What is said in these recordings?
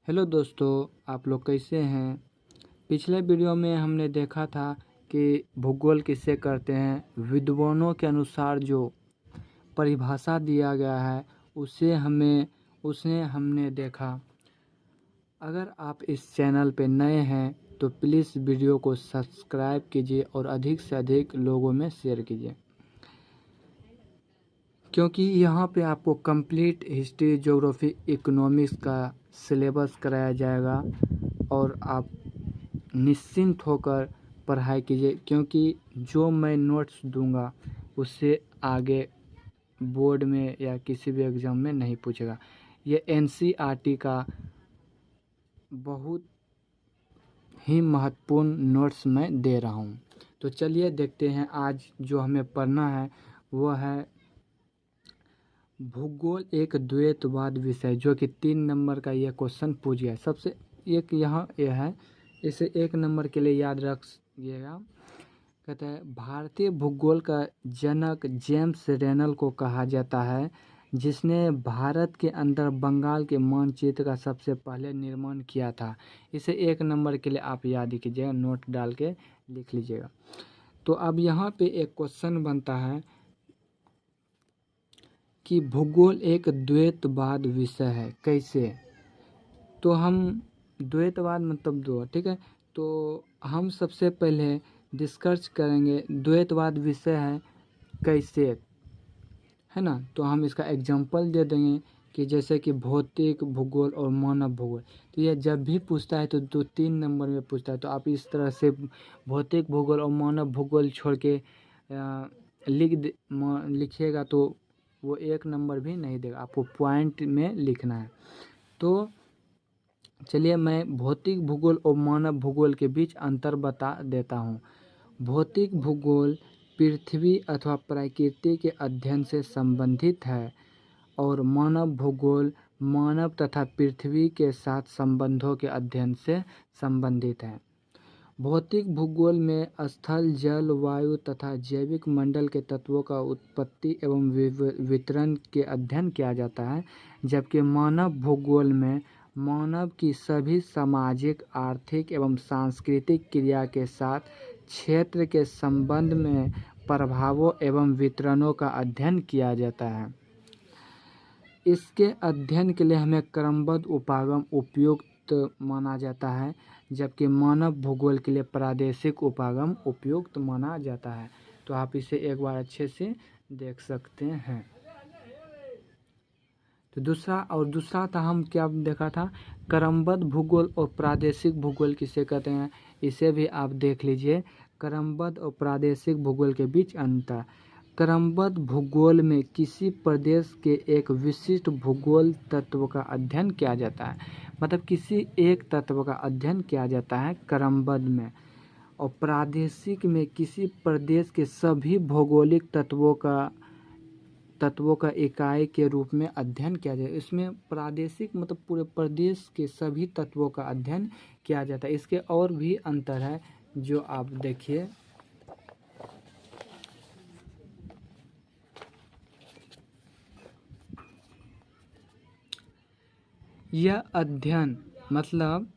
Hello दोस्तों, आप लोग कैसे हैं। पिछले वीडियो में हमने देखा था कि भूगोल किससे करते हैं। विद्वानों के अनुसार जो परिभाषा दिया गया है उसे हमने देखा। अगर आप इस चैनल पे नए हैं तो प्लीज़ वीडियो को सब्सक्राइब कीजिए और अधिक से अधिक लोगों में शेयर कीजिए, क्योंकि यहाँ पे आपको कंप्लीट हिस्ट्री, ज्योग्राफी, इकोनॉमिक्स का सिलेबस कराया जाएगा और आप निश्चिंत होकर पढ़ाई कीजिए, क्योंकि जो मैं नोट्स दूंगा उससे आगे बोर्ड में या किसी भी एग्ज़ाम में नहीं पूछेगा। ये एनसीईआरटी का बहुत ही महत्वपूर्ण नोट्स मैं दे रहा हूँ। तो चलिए देखते हैं आज जो हमें पढ़ना है वह है भूगोल एक द्वैतवाद विषय, जो कि 3 नंबर का यह क्वेश्चन पूछ गया। सबसे एक यहाँ यह है, इसे 1 नंबर के लिए याद रखिएगा। कहते हैं भारतीय भूगोल का जनक जेम्स रेनल को कहा जाता है, जिसने भारत के अंदर बंगाल के मानचित्र का सबसे पहले निर्माण किया था। इसे 1 नंबर के लिए आप याद कीजिएगा, नोट डाल के लिख लीजिएगा। तो अब यहाँ पे एक क्वेश्चन बनता है कि भूगोल एक द्वैतवाद विषय है, कैसे। तो हम द्वैतवाद मतलब दो, ठीक है। तो हम सबसे पहले डिस्कस करेंगे द्वैतवाद विषय है कैसे, है ना। तो हम इसका एग्जांपल दे देंगे कि जैसे कि भौतिक भूगोल और मानव भूगोल। तो यह जब भी पूछता है तो 2-3 नंबर में पूछता है। तो आप इस तरह से भौतिक भूगोल और मानव भूगोल छोड़ के लिखिएगा तो वो 1 नंबर भी नहीं देगा, आपको पॉइंट में लिखना है। तो चलिए मैं भौतिक भूगोल और मानव भूगोल के बीच अंतर बता देता हूँ। भौतिक भूगोल पृथ्वी अथवा प्रकृति के अध्ययन से संबंधित है और मानव भूगोल मानव तथा पृथ्वी के साथ संबंधों के अध्ययन से संबंधित है। भौतिक भूगोल में स्थल, जल, वायु तथा जैविक मंडल के तत्वों का उत्पत्ति एवं वितरण के अध्ययन किया जाता है, जबकि मानव भूगोल में मानव की सभी सामाजिक, आर्थिक एवं सांस्कृतिक क्रिया के साथ क्षेत्र के संबंध में प्रभावों एवं वितरणों का अध्ययन किया जाता है। इसके अध्ययन के लिए हमें क्रमबद्ध उपागम उपयुक्त माना जाता है, जबकि मानव भूगोल के लिए प्रादेशिक उपागम उपयुक्त माना जाता है। तो आप इसे एक बार अच्छे से देख सकते हैं। तो दूसरा था, हम क्या देखा था, क्रमबद्ध भूगोल और प्रादेशिक भूगोल किसे कहते हैं, इसे भी आप देख लीजिए। क्रमबद्ध और प्रादेशिक भूगोल के बीच अंतर। क्रमबद्ध भूगोल में किसी प्रदेश के एक विशिष्ट भूगोल तत्व का अध्ययन किया जाता है, मतलब किसी एक तत्व का अध्ययन किया जाता है क्रमबद्ध में। और प्रादेशिक में किसी प्रदेश के सभी भौगोलिक तत्वों का इकाई के रूप में अध्ययन किया जाए। इसमें प्रादेशिक मतलब पूरे प्रदेश के सभी तत्वों का अध्ययन किया जाता है। इसके और भी अंतर है जो आप देखिए। यह अध्ययन मतलब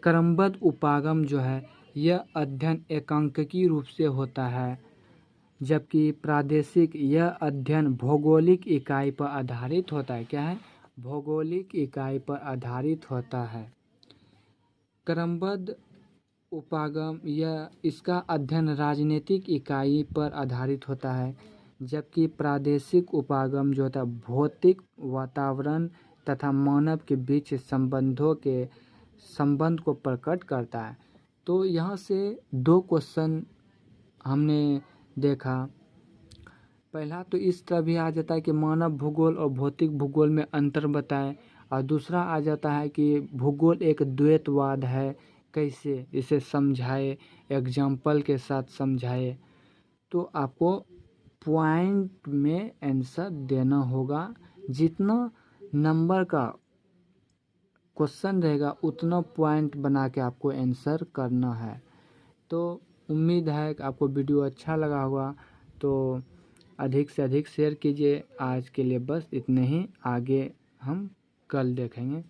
क्रमबद्ध उपागम जो है, यह अध्ययन एकांकिक रूप से होता है, जबकि प्रादेशिक यह अध्ययन भौगोलिक इकाई पर आधारित होता है। क्या है? भौगोलिक इकाई पर आधारित होता है। क्रमबद्ध उपागम इसका अध्ययन राजनीतिक इकाई पर आधारित होता है, जबकि प्रादेशिक उपागम जो होता है भौतिक वातावरण तथा मानव के बीच संबंध को प्रकट करता है। तो यहाँ से 2 क्वेश्चन हमने देखा। पहला तो इस तरह भी आ जाता है कि मानव भूगोल और भौतिक भूगोल में अंतर बताएं, और दूसरा आ जाता है कि भूगोल एक द्वैतवाद है, कैसे इसे समझाए, एग्जाम्पल के साथ समझाए। तो आपको पॉइंट में आंसर देना होगा। जितना नंबर का क्वेश्चन रहेगा उतना पॉइंट बना के आपको आंसर करना है। तो उम्मीद है कि आपको वीडियो अच्छा लगा होगा, तो अधिक से अधिक शेयर कीजिए। आज के लिए बस इतने ही, आगे हम कल देखेंगे।